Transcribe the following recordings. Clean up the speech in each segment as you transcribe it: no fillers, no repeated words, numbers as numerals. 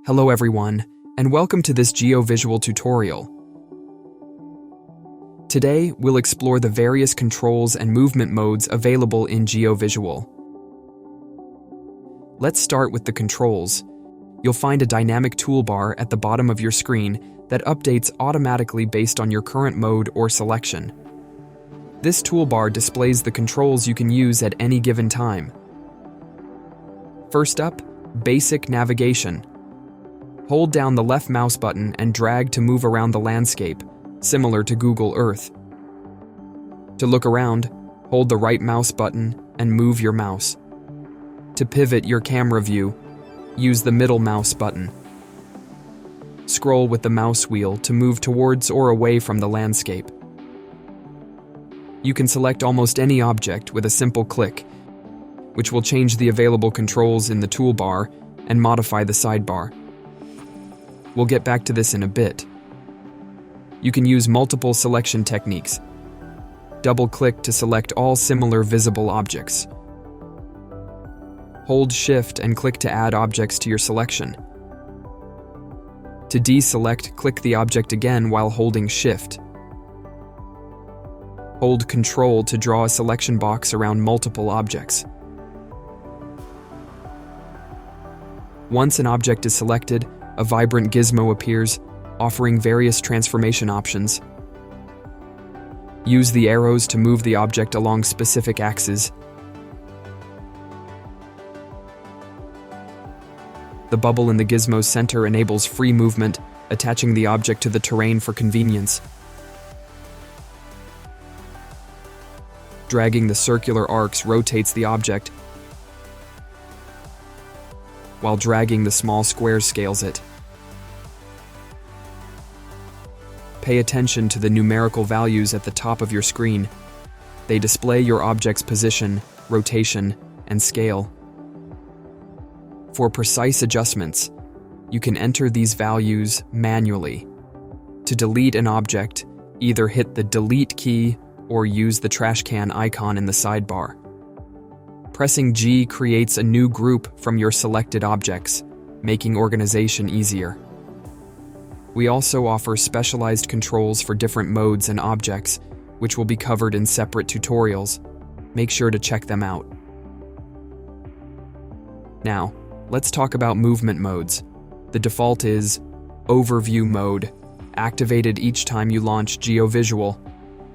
Hello everyone, and welcome to this GeoVisual tutorial. Today, we'll explore the various controls and movement modes available in GeoVisual. Let's start with the controls. You'll find a dynamic toolbar at the bottom of your screen that updates automatically based on your current mode or selection. This toolbar displays the controls you can use at any given time. First up, basic navigation. Hold down the left mouse button and drag to move around the landscape, similar to Google Earth. To look around, hold the right mouse button and move your mouse. To pivot your camera view, use the middle mouse button. Scroll with the mouse wheel to move towards or away from the landscape. You can select almost any object with a simple click, which will change the available controls in the toolbar and modify the sidebar. We'll get back to this in a bit. You can use multiple selection techniques. Double-click to select all similar visible objects. Hold Shift and click to add objects to your selection. To deselect, click the object again while holding Shift. Hold Control to draw a selection box around multiple objects. Once an object is selected, a vibrant gizmo appears, offering various transformation options. Use the arrows to move the object along specific axes. The bubble in the gizmo's center enables free movement, attaching the object to the terrain for convenience. Dragging the circular arcs rotates the object, while dragging the small squares scales it. Pay attention to the numerical values at the top of your screen. They display your object's position, rotation, and scale. For precise adjustments, you can enter these values manually. To delete an object, either hit the Delete key or use the trash can icon in the sidebar. Pressing G creates a new group from your selected objects, making organization easier. We also offer specialized controls for different modes and objects, which will be covered in separate tutorials. Make sure to check them out. Now, let's talk about movement modes. The default is Overview mode, activated each time you launch GeoVisual.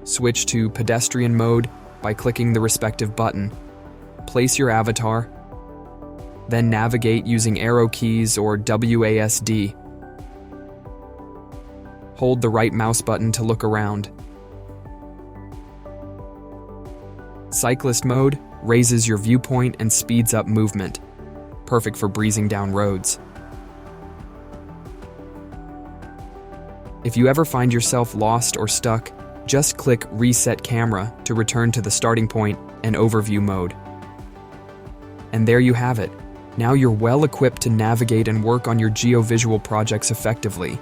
Switch to Pedestrian mode by clicking the respective button. Place your avatar, then navigate using arrow keys or WASD. Hold the right mouse button to look around. Cyclist mode raises your viewpoint and speeds up movement, perfect for breezing down roads. If you ever find yourself lost or stuck, just click Reset Camera to return to the starting point and Overview mode. And there you have it. Now you're well equipped to navigate and work on your GeoVisual projects effectively.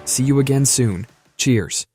See you again soon. Cheers.